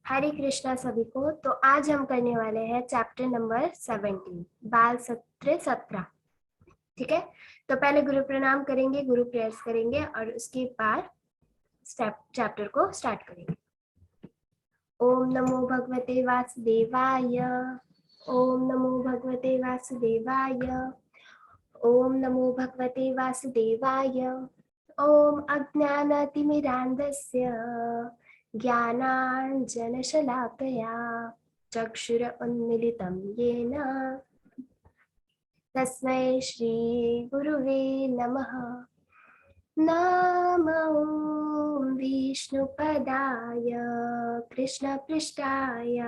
हरे कृष्णा सभी को। तो आज हम करने वाले हैं चैप्टर नंबर 17, बाल सत्र 17। ठीक है, तो पहले गुरु प्रणाम करेंगे, गुरु प्रेयर्स करेंगे और उसके बाद चैप्टर को स्टार्ट करेंगे। ओम नमो भगवते वासुदेवाय। ओम नमो भगवते वासुदेवाय। ओम नमो भगवते वासुदेवाय। ओम अज्ञानतिमिरान्धस्य ज्ञानाञ्जनशलाकया चक्षुर उन्मीलितं येन तस्मै श्री गुरुवे नमः। नमो विष्णुपदाय कृष्णपृष्ठाय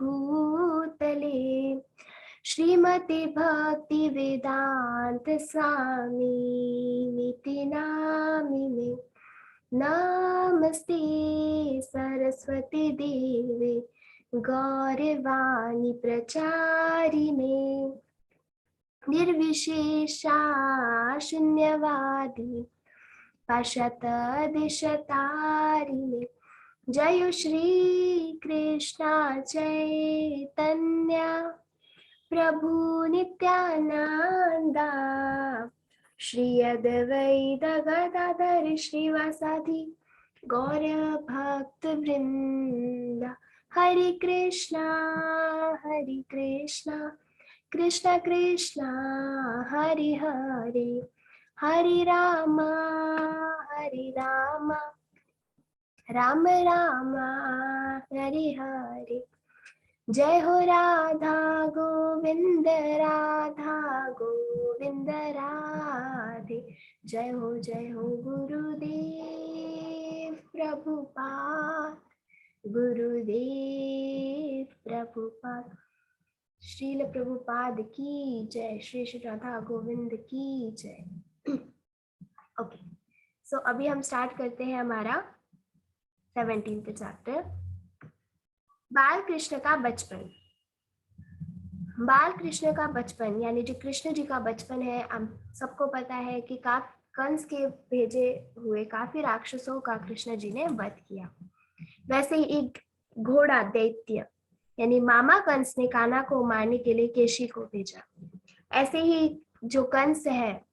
भूतले श्रीमते भक्ति वेदांत स्वामी नामिने। नमस्ते सरस्वती देवे गौरवाणी प्रचारिणे निर्विशेषा शून्यवादी पाशतदिशतारिणे। जय श्री कृष्ण चैतन्य प्रभु नित्यानंदा श्री अद्वैत गदाधर श्रीवासादि गौर भक्त वृंद। हरे कृष्णा कृष्ण कृष्ण हरे हरे, हरे राम राम राम हरे हरे। जय हो राधा गोविंद राधे। जय हो गुरुदेव प्रभुपाद। श्रील प्रभुपाद की जय, श्री श्री राधा गोविंद की जय। ओके, सो अभी हम स्टार्ट करते हैं हमारा 17th चैप्टर, बाल कृष्ण का बचपन। बाल कृष्ण का बचपन यानी जो कृष्ण जी का बचपन है, हम सबको पता है कि कंस के भेजे हुए काफी राक्षसों का कृष्ण जी ने वध किया। वैसे ही एक घोड़ा दैत्य यानी मामा कंस ने कान्हा को मारने के लिए केशी को भेजा। ऐसे ही जो कंस है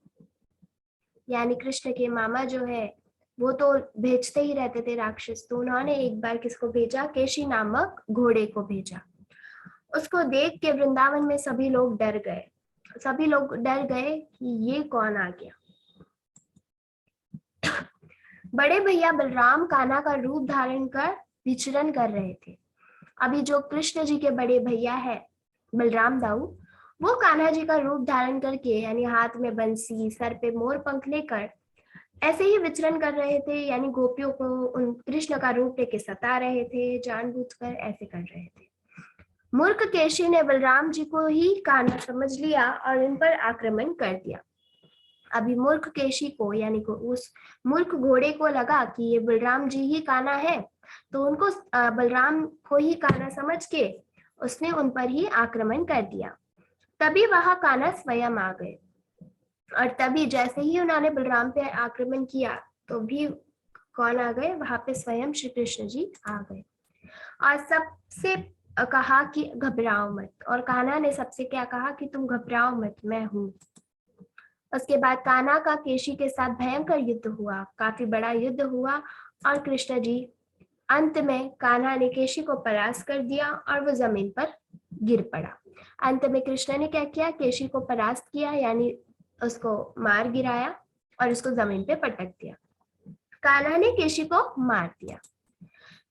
यानी कृष्ण के मामा जो है वो तो भेजते ही रहते थे राक्षस, तो उन्होंने एक बार किसको भेजा, केशी नामक घोड़े को भेजा। उसको देख के वृंदावन में सभी लोग डर गए कि ये कौन आ गया। बड़े भैया बलराम कान्हा का रूप धारण कर विचरण कर रहे थे। अभी जो कृष्ण जी के बड़े भैया है बलराम दाऊ, वो कान्हा जी का रूप धारण करके यानी हाथ में बंसी, सर पे मोर पंख लेकर ऐसे ही विचरण कर रहे थे, यानी गोपियों को उन कृष्ण का रूप लेके सता रहे थे, जानबूझकर ऐसे कर रहे थे। मूर्ख केशी ने बलराम जी को ही कान्हा समझ लिया और इन पर आक्रमण कर दिया। अभी मूर्ख केशी को यानी को उस मूर्ख घोड़े को लगा कि ये बलराम जी ही कान्हा है, तो उनको बलराम को ही कान्हा समझ के उसने उन पर ही आक्रमण कर दिया। तभी वहां कान्हा स्वयं आ गए और तभी जैसे ही उन्होंने बलराम पे आक्रमण किया तो भी कौन आ गए, वहां पे स्वयं श्री कृष्ण जी आ गए और सबसे कहा कि घबराओ मत। और कान्हा ने सबसे क्या कहा कि तुम घबराओ मत, मैं हूँ। उसके बाद कान्हा का केशी के साथ भयंकर युद्ध हुआ, काफी बड़ा युद्ध हुआ और कृष्ण जी अंत में कान्हा ने केशी को परास्त कर दिया और वो जमीन पर गिर पड़ा। अंत में कृष्ण ने क्या किया, केशी को परास्त किया यानी उसको मार गिराया और उसको जमीन पे पटक दिया। कान्हा ने केशी को मार दिया।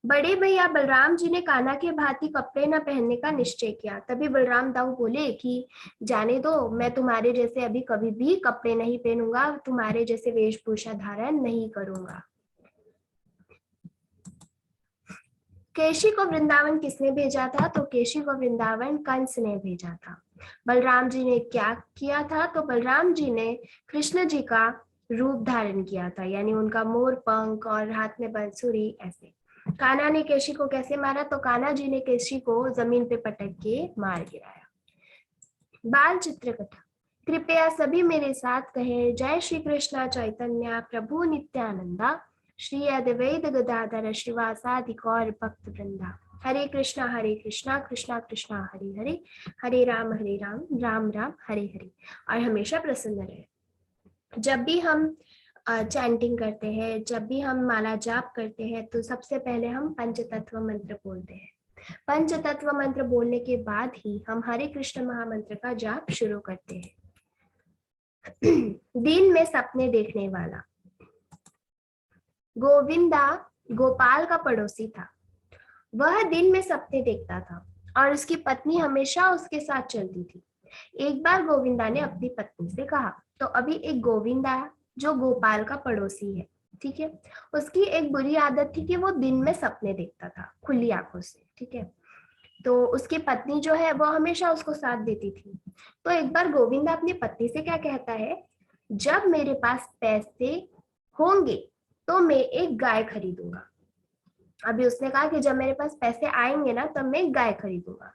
बड़े भैया बलराम जी ने कान्हा के भांति कपड़े न पहनने का निश्चय किया। तभी बलराम दाऊ बोले कि जाने दो, मैं तुम्हारे जैसे अभी कभी भी कपड़े नहीं पहनूंगा, तुम्हारे जैसे वेशभूषा धारण नहीं करूंगा। केशी को वृंदावन किसने भेजा था, तो केशी को वृंदावन कंस ने भेजा था। बलराम जी ने क्या किया था, तो बलराम जी ने कृष्ण जी का रूप धारण किया था, यानी उनका मोर पंख और हाथ में बांसुरी ऐसे। कान्हा ने केशी को कैसे मारा, तो कान्हा जी ने केशी को जमीन पे पटक के मार गिराया। बाल चित्र कथा। कृपया सभी मेरे साथ कहे, जय श्री कृष्ण चैतन्य प्रभु नित्यानंदा श्री अद्वैत गदाधर श्रीवासादि गौर भक्त वृंदा। हरे कृष्णा कृष्णा कृष्णा हरे हरे, हरे राम राम राम हरे हरे। और हमेशा प्रसन्न रहे। जब भी हम चैंटिंग करते हैं, जब भी हम माला जाप करते हैं, तो सबसे पहले हम पंचतत्व मंत्र बोलते हैं। पंचतत्व मंत्र बोलने के बाद ही हम हरे कृष्ण महामंत्र का जाप शुरू करते हैं। दिन में सपने देखने वाला। गोविंदा गोपाल का पड़ोसी था। वह दिन में सपने देखता था और उसकी पत्नी हमेशा उसके साथ चलती थी। एक बार गोविंदा ने अपनी पत्नी से कहा, तो अभी एक गोविंदा जो गोपाल का पड़ोसी है, ठीक है, उसकी एक बुरी आदत थी कि वो दिन में सपने देखता था खुली आंखों से, ठीक है। तो उसकी पत्नी जो है वो हमेशा उसको साथ देती थी। तो एक बार गोविंदा अपनी पत्नी से क्या कहता है, जब मेरे पास पैसे होंगे तो मैं एक गाय खरीदूंगा। अभी उसने कहा कि जब मेरे पास पैसे आएंगे ना तब मैं एक गाय खरीदूंगा।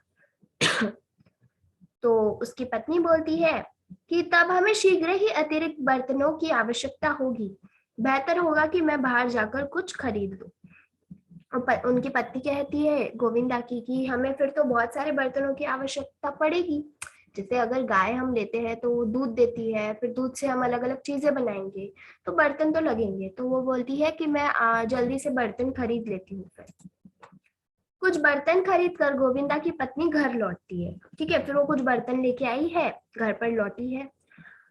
तो उसकी पत्नी बोलती है कि तब हमें शीघ्र ही अतिरिक्त बर्तनों की आवश्यकता होगी, बेहतर होगा कि मैं बाहर जाकर कुछ खरीद लूं। उनकी पत्नी कहती है गोविंदा की कि हमें फिर तो बहुत सारे बर्तनों की आवश्यकता पड़ेगी। जैसे अगर गाय हम लेते हैं तो वो दूध देती है, फिर दूध से हम अलग अलग चीजें बनाएंगे, तो बर्तन तो लगेंगे। तो वो बोलती है कि मैं जल्दी से बर्तन खरीद लेती हूँ। फिर कुछ बर्तन खरीद कर गोविंदा की पत्नी घर लौटती है, ठीक है। फिर वो कुछ बर्तन लेके आई है, घर पर लौटी है।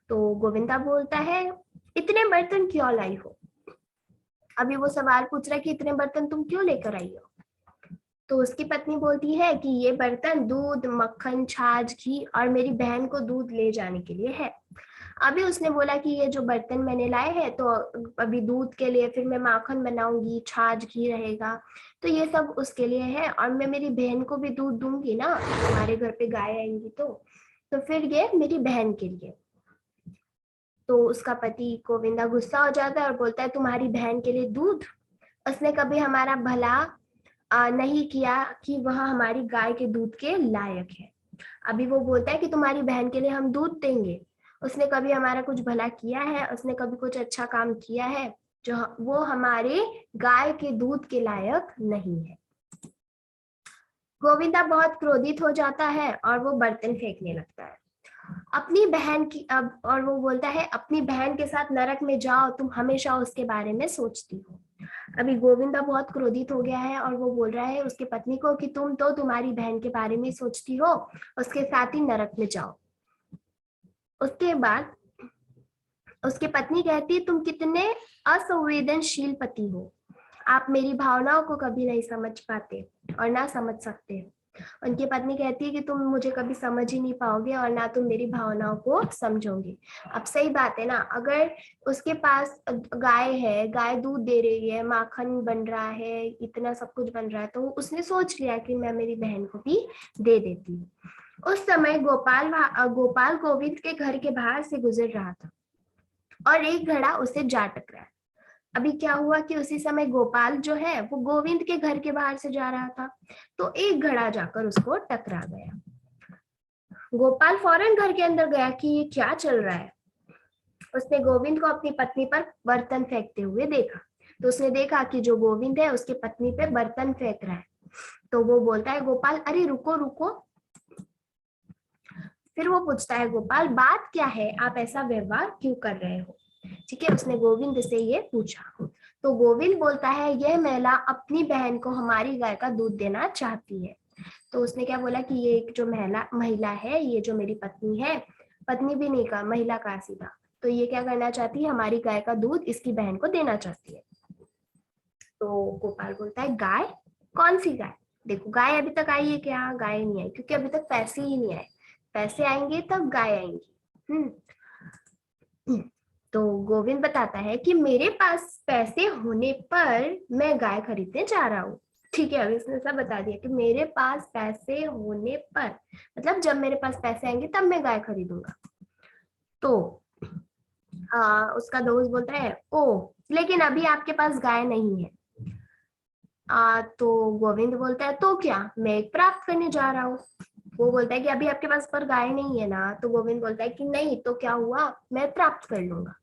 तो गोविंदा बोलता है, इतने बर्तन क्यों लाई हो? अभी वो सवाल पूछ रहा है कि इतने बर्तन तुम क्यों लेकर आई हो? तो उसकी पत्नी बोलती है कि ये बर्तन दूध, मक्खन, छाछ, घी और मेरी बहन को दूध ले जाने के लिए है। अभी उसने बोला कि ये जो बर्तन मैंने लाए हैं तो अभी दूध के लिए, फिर मैं माखन बनाऊंगी, छाछ घी रहेगा, तो ये सब उसके लिए है। और मैं मेरी बहन को भी दूध दूंगी ना, हमारे घर पे गाय आएंगी तो फिर ये मेरी बहन के लिए। तो उसका पति गोविंदा गुस्सा हो जाता है और बोलता है, तुम्हारी बहन के लिए दूध? उसने कभी हमारा भला नहीं किया कि वह हमारी गाय के दूध के लायक है। अभी वो बोलता है कि तुम्हारी बहन के लिए हम दूध देंगे, उसने कभी हमारा कुछ भला किया है? उसने कभी कुछ अच्छा काम किया है? जो वो हमारे गाय के दूध के लायक नहीं है। गोविंदा बहुत क्रोधित हो जाता है और वो बर्तन फेंकने लगता है अपनी बहन की। अब और वो बोलता है, अपनी बहन के साथ नरक में जाओ, तुम हमेशा उसके बारे में सोचती हो। अभी गोविंदा बहुत क्रोधित हो गया है और वो बोल रहा है उसकी पत्नी को कि तुम तो तुम्हारी बहन के बारे में सोचती हो, उसके साथ ही नरक में जाओ। उसके बाद उसकी पत्नी कहती, तुम कितने असंवेदनशील पति हो, आप मेरी भावनाओं को कभी नहीं समझ पाते और ना समझ सकते। उनकी पत्नी कहती है कि तुम मुझे कभी समझ ही नहीं पाओगे और ना तुम मेरी भावनाओं को समझोगे। अब सही बात है ना, अगर उसके पास गाय है, गाय दूध दे रही है, माखन बन रहा है, इतना सब कुछ बन रहा है, तो उसने सोच लिया कि मैं मेरी बहन को भी दे देती हूँ। उस समय गोपाल गोविंद के घर के बाहर से गुजर रहा था और एक घड़ा उसे जा टकराया। अभी क्या हुआ कि उसी समय गोपाल जो है वो गोविंद के घर के बाहर से जा रहा था, तो एक घड़ा जाकर उसको टकरा गया। गोपाल फौरन घर के अंदर गया कि ये क्या चल रहा है। उसने गोविंद को अपनी पत्नी पर बर्तन फेंकते हुए देखा। तो उसने देखा कि जो गोविंद है उसकी पत्नी पे बर्तन फेंक रहा है। तो वो बोलता है, गोपाल अरे रुको रुको। फिर वो पूछता है, गोपाल बात क्या है, आप ऐसा व्यवहार क्यों कर रहे हो? ठीक है, उसने गोविंद से ये पूछा। तो गोविंद बोलता है, यह महिला अपनी बहन को हमारी गाय का दूध देना चाहती है। तो उसने क्या बोला कि ये एक जो महिला है, ये जो मेरी पत्नी है, पत्नी भी नहीं कहा, महिला कहा सीधा, तो ये क्या करना चाहती है, हमारी गाय का दूध इसकी बहन को देना चाहती है। तो गोपाल बोलता है, गाय? कौन सी गाय? देखो गाय अभी तक आई है क्या? गाय नहीं आई, क्योंकि अभी तक पैसे ही नहीं आए। पैसे आएंगे तब गाय आएंगी। तो गोविंद बताता है कि मेरे पास पैसे होने पर मैं गाय खरीदने जा रहा हूँ। ठीक है, अभी उसने सब बता दिया कि मेरे पास पैसे होने पर, मतलब जब मेरे पास पैसे आएंगे तब मैं गाय खरीदूंगा। तो उसका दोस्त बोलता है, ओ लेकिन अभी आपके पास गाय नहीं है। तो गोविंद बोलता है, तो क्या, मैं एक प्राप्त करने जा रहा हूँ। वो बोलता है कि अभी आपके पास पर गाय नहीं है ना। तो गोविंद बोलता है कि नहीं तो क्या हुआ, मैं प्राप्त कर लूंगा।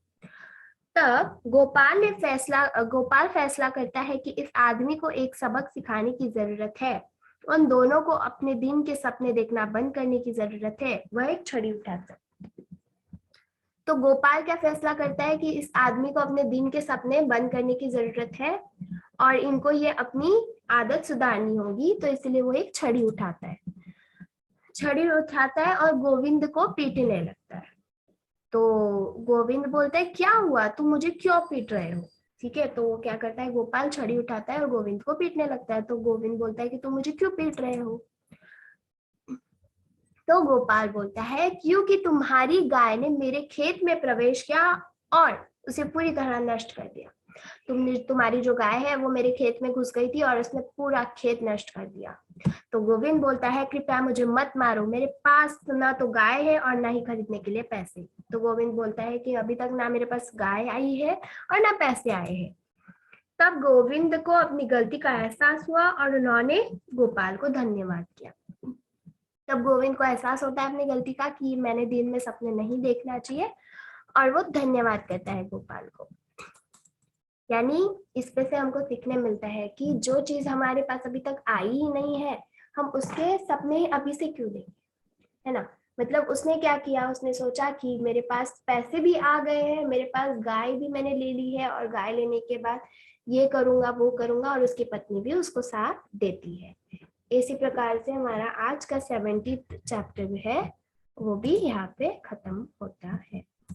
तब गोपाल फैसला करता है कि इस आदमी को एक सबक सिखाने की जरूरत है। उन दोनों को अपने दिन के सपने देखना बंद करने की जरूरत है, वह एक छड़ी उठाता है। तो गोपाल क्या फैसला करता है कि इस आदमी को अपने दिन के सपने बंद करने की जरूरत है और इनको ये अपनी आदत सुधारनी होगी, तो इसलिए वो एक छड़ी उठाता है। छड़ी उठाता है और गोविंद को पीटने लगता है। तो गोविंद बोलता है क्या हुआ, तुम मुझे क्यों पीट रहे हो? ठीक है, तो वो क्या करता है, गोपाल छड़ी उठाता है और गोविंद को पीटने लगता है। तो गोविंद बोलता है कि तुम मुझे क्यों पीट रहे हो? तो गोपाल बोलता है क्योंकि तुम्हारी गाय ने मेरे खेत में प्रवेश किया और उसे पूरी तरह नष्ट कर दिया। तुम्हारी जो गाय है वो मेरे खेत में घुस गई थी और उसने पूरा खेत नष्ट कर दिया। तो गोविंद बोलता है कृपया मुझे मत मारो, मेरे पास ना तो गाय है और ना ही खरीदने के लिए पैसे। तो गोविंद बोलता है कि अभी तक ना मेरे पास गाय आई है और ना पैसे आए हैं। तब गोविंद को अपनी गलती का एहसास हुआ और उन्होंने गोपाल को धन्यवाद किया। तब गोविंद को एहसास होता है अपनी गलती का कि मैंने दिन में सपने नहीं देखना चाहिए, और वो धन्यवाद कहता है गोपाल को। यानी इस पे से हमको सीखने मिलता है कि जो चीज हमारे पास अभी तक आई ही नहीं है, हम उसके सपने अभी से क्यों देखें, है ना। मतलब उसने क्या किया, उसने सोचा कि मेरे पास पैसे भी आ गए हैं, मेरे पास गाय भी मैंने ले ली है और गाय लेने के बाद ये करूंगा वो करूंगा, और उसकी पत्नी भी उसको साथ देती है। इसी प्रकार से हमारा आज का 70th चैप्टर है वो भी यहाँ पे खत्म होता है।